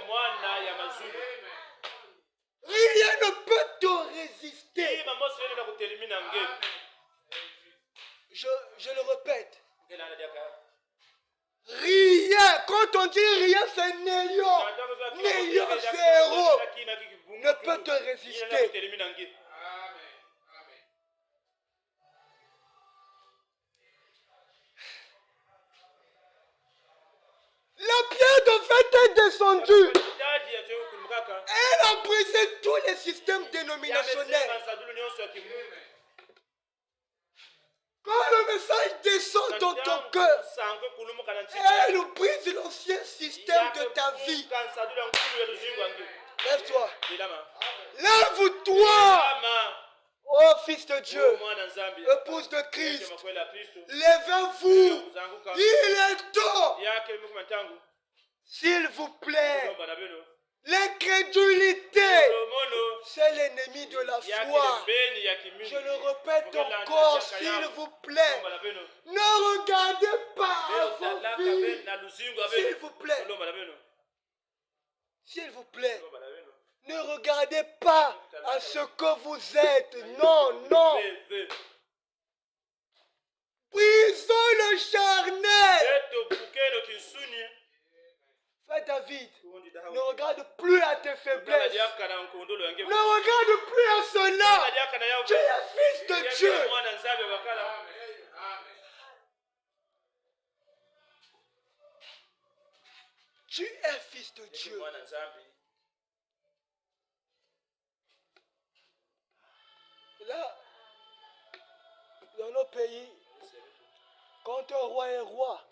Rien ne peut te résister. Je le répète. Rien. Quand on dit rien, c'est néant. Néant, zéro. Ne peut te résister. La pierre de fait est descendue. Elle a brisé tous les systèmes dénominationnels. Quand le message descend dans ton cœur, elle brise l'ancien système de ta vie. Lève-toi. Lève-toi. Oh fils de Dieu, épouse de Christ, levez-vous. Il est temps. S'il vous plaît. L'incrédulité, c'est l'ennemi de la foi. Je le répète encore, s'il vous plaît. Ne regardez pas à vos vies. S'il vous plaît. S'il vous plaît. Ne regardez pas à ce que vous êtes. Non, non. Brisons le charnel. Frère David, ne regarde plus à tes faiblesses. Ne regarde plus à cela. Tu es fils de Dieu. Tu es fils de Dieu. Là, dans nos pays, quand un roi est roi,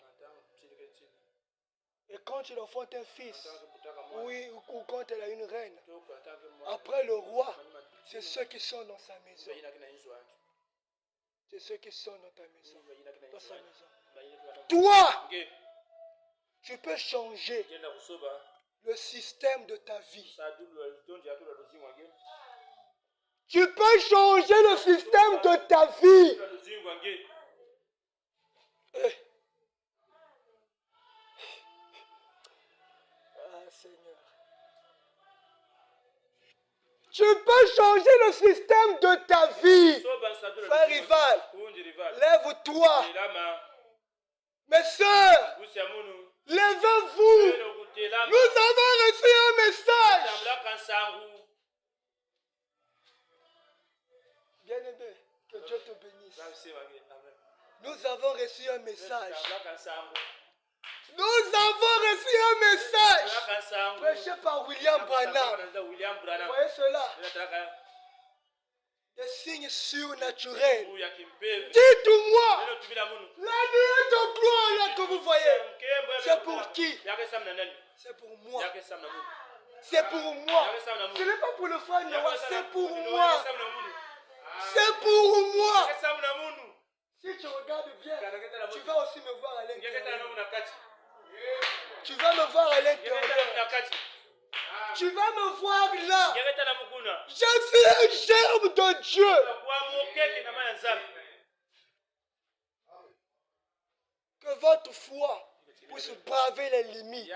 et quand il enfante un fils, oui, ou quand elle a une reine, après le roi, c'est ceux qui sont dans sa maison. C'est ceux qui sont dans ta maison, dans sa maison. Toi, tu peux changer le système de ta vie. Tu peux changer le système de ta vie. Ah, Seigneur. Tu peux changer le système de ta vie. Frère rival, lève-toi. Mes sœurs, levez-vous. Nous avons reçu un message. Bien-aimé, que Dieu te bénisse. Nous avons reçu un message. Nous avons reçu un message prêché par William Branham. Vous voyez cela? Des signes surnaturels. Dites-moi, la nuée de gloire là que vous voyez, c'est pour qui? C'est pour moi. C'est pour moi. Ce n'est pas pour le frère Noah, c'est pour moi. C'est pour moi. Si tu regardes bien, tu vas aussi me voir à l'intérieur. Tu vas me voir à l'intérieur. Tu vas me voir là. Je suis un germe de Dieu. Que votre foi puisse braver les limites.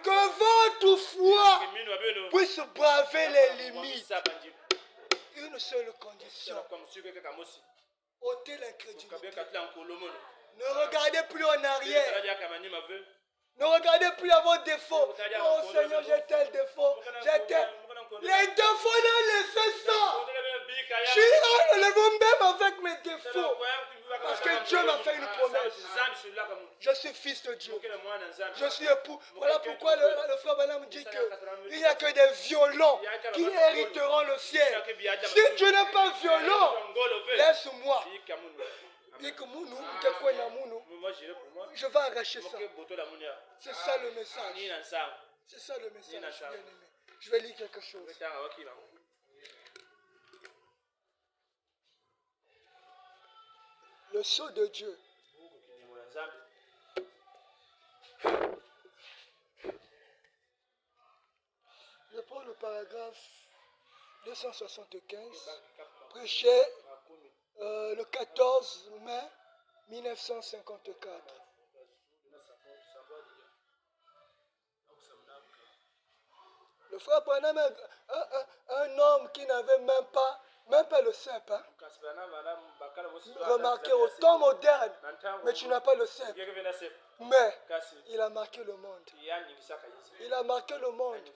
Que votre foi puisse braver les limites. Une seule condition. Ôtez l'incrédulité. Ne regardez plus en arrière. Ne regardez plus à vos défauts. Oh Seigneur, j'ai tel défaut. J'ai tel. Les défauts, ne laissez ça. Je suis enlevé même avec mes défauts. Parce que Dieu m'a fait une promesse. Je suis fils de Dieu. Je suis époux. Voilà pourquoi le frère Branham dit qu'il n'y a que des violents qui hériteront le ciel. Si tu n'es pas violent, laisse-moi. Je vais arracher ça. C'est ça le message. C'est ça le message, bien-aimé. Je vais lire quelque chose. Le sceau de Dieu. Je prends le paragraphe 275, prêché le 14 mai 1954. Le frère Branham est un homme qui n'avait même pas le cep. Hein? Remarquez, au temps moderne, mais tu n'as pas le cep. Mais il a marqué le monde. Il a marqué le monde.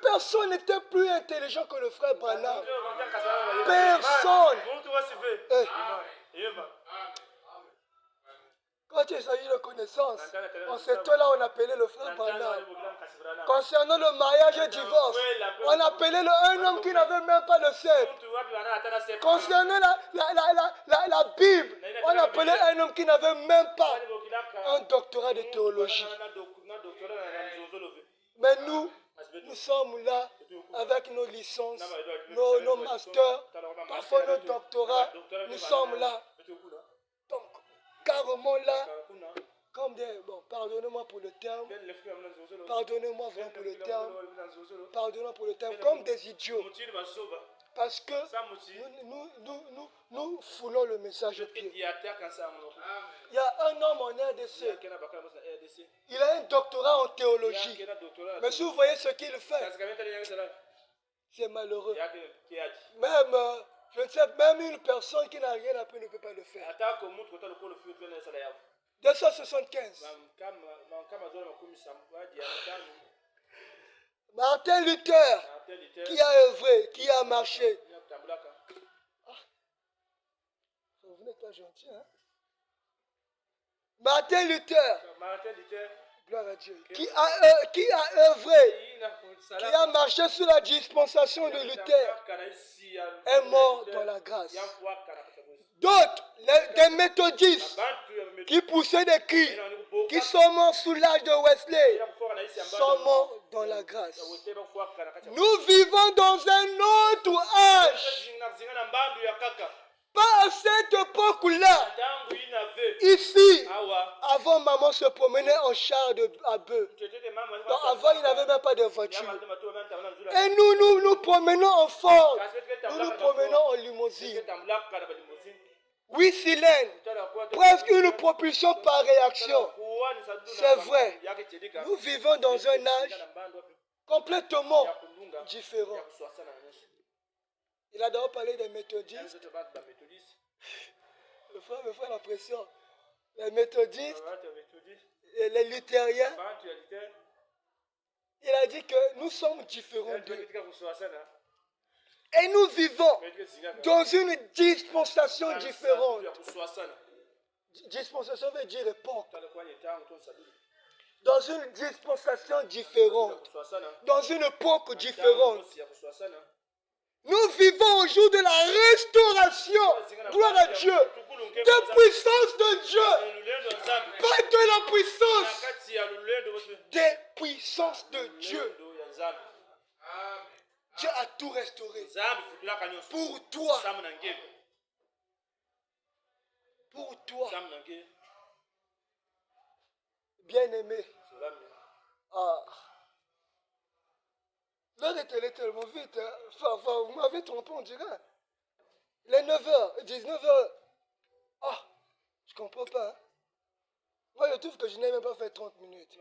Personne n'était plus intelligent que le frère Branham. Personne. Quand il s'agit de connaissances, en ce temps-là, on appelait le frère Branham. Concernant le mariage et le divorce, on appelait un homme qui n'avait même pas le cep. Concernant la Bible, on appelait un homme qui n'avait même pas un doctorat de théologie. Mais nous sommes là avec nos licences, nos masters, parfois nos doctorats. Nous sommes là. Donc, carrément là, comme des... Bon, pardonnez-moi pour le terme. Pardonnez-moi vraiment pour le terme. Pardonnez-moi pour le terme. Comme des idiots. Parce que nous foulons le message au pied. Il y a un homme en RDC. Il a un doctorat en théologie. Mais si vous voyez ce qu'il fait, c'est malheureux. Même, je ne sais, même une personne qui n'a rien appris ne peut pas le faire. 275. Martin Luther, qui a œuvré, qui a marché. Ah, vous n'êtes pas gentil, hein? Martin Luther, gloire à Dieu, qui a œuvré, qui a marché sous la dispensation de Luther, est mort dans la grâce. D'autres, des méthodistes, qui poussaient des cris, qui sont morts sous l'âge de Wesley, sont morts dans la grâce. Nous vivons dans un autre âge. Pas à cette époque-là. Ici, avant, maman se promenait en char à bœuf. Donc, avant, il n'avait même pas de voiture. Et nous promenons en Ford. Nous promenons en limousine. 8 cylindres. Presque une propulsion par réaction. C'est vrai. Nous vivons dans un âge complètement différent. Il a d'abord parlé des méthodistes. Le frère me fait la pression. Les méthodistes, les luthériens. Il a dit que nous sommes différents d'eux. Et nous vivons dans une dispensation différente. Dispensation veut dire époque. Dans une dispensation différente. Dans une époque différente. Nous vivons au jour de la restauration. Gloire à Dieu. De puissance de Dieu. Pas de la puissance. Des puissances de Dieu. Dieu a tout restauré. Pour toi. Pour toi. Bien-aimé. Ah. L'heure est allée tellement vite. Hein. Enfin, vous m'avez trompé, on dirait. Les 9h, 19h. Ah, je comprends pas. Hein. Moi, je trouve que je n'ai même pas fait 30 minutes.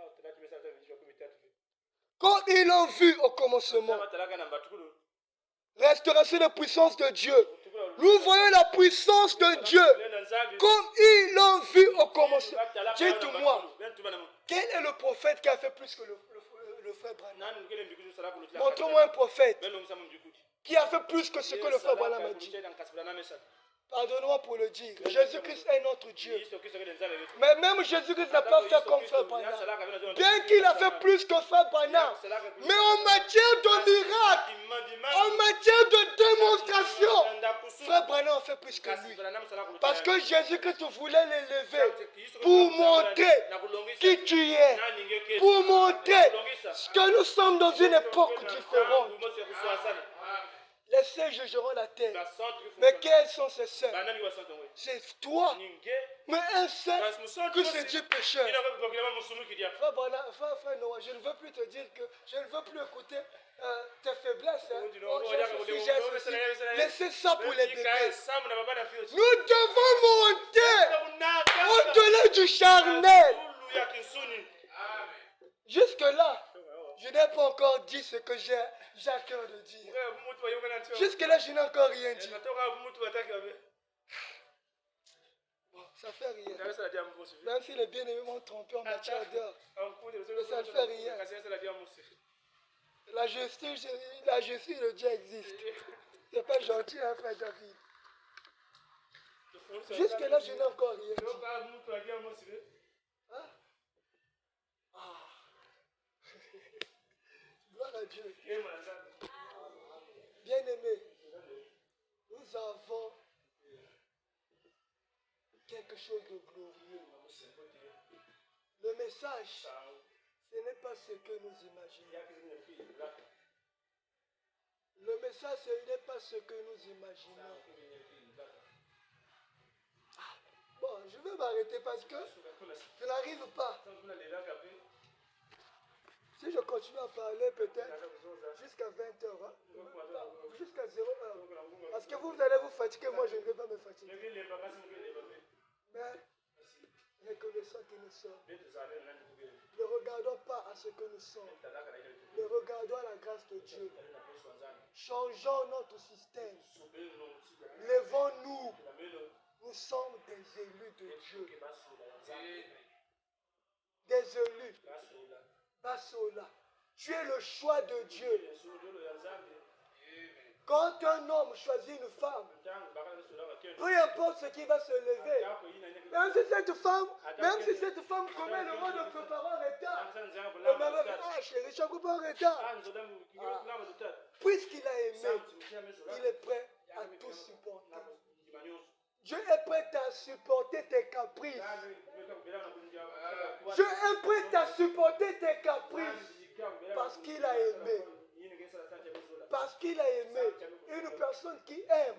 Quand ils l'ont vu au commencement, restauration de puissance de Dieu. Nous voyons la puissance de Dieu. Comme ils l'ont vu au commencement. Dites-moi, quel est le prophète qui a fait plus que le frère Branham? Montre-moi un prophète qui a fait plus que ce que le frère Branham a dit. Pardonne-moi pour le dire. Jésus-Christ est notre Dieu. Mais même Jésus-Christ n'a pas fait comme frère Branham. Bien qu'il a fait plus que frère Branham. Mais en matière de miracle, en matière de démonstration, frère Branham a fait plus que lui. Parce que Jésus-Christ voulait l'élever pour montrer qui tu es. Pour montrer que nous sommes dans une époque différente. Les saints jugeront la terre. Mais quels sont ces saints? C'est toi. Mais un saint que c'est Dieu pécheur. Frère Noah, je ne veux plus te dire que je ne veux plus écouter tes faiblesses. Hein. Laissez ça pour les bébés. Nous devons monter au-delà du charnel. Jusque-là, je n'ai pas encore dit ce que j'ai à cœur de dire. Jusque-là, je n'ai encore rien dit. Bon, ça fait rien. Même si les bien-aimés m'ont trompé en matière d'heure, ça ne fait rien. La justice de Dieu existe. C'est pas gentil, hein, frère David. Jusque-là, je n'ai encore rien dit. Hein? Ah. Gloire à Dieu. Bien-aimés, nous avons quelque chose de glorieux. Le message, ce n'est pas ce que nous imaginons. Le message, ce n'est pas ce que nous imaginons. Ah, bon, je vais m'arrêter parce que je n'arrive pas. Si je continue à parler, peut-être jusqu'à 20h, hein? Jusqu'à 0h. fatigué, moi je ne vais pas me fatiguer. Mais reconnaissons qui nous sommes. Ne regardons pas à ce que nous sommes. Ne regardons à la grâce de Dieu. Changeons notre système. Levons-nous. Nous sommes des élus de Dieu. Des élus. Basola. Tu es le choix de Dieu. Quand un homme choisit une femme, peu importe ce qui va se lever, même si cette femme commet le rôle de préparer en retard, le mari va dire, ah chérie, je ne peux pas en retard. Puisqu'il a aimé, il est prêt à tout supporter. Dieu est prêt à supporter tes caprices. Dieu est prêt à supporter tes caprices parce qu'il a aimé. Parce qu'il a aimé. Une personne qui aime,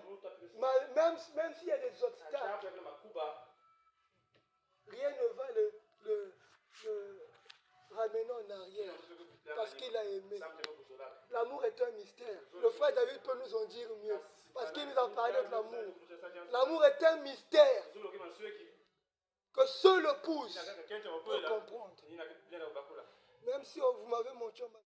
même s'il y a des obstacles, rien ne va le ramener en arrière. Parce qu'il a aimé. L'amour est un mystère. Le frère David peut nous en dire mieux. Parce qu'il nous a parlé de l'amour. L'amour est un mystère que seul le pouce peut comprendre. Même si vous m'avez montré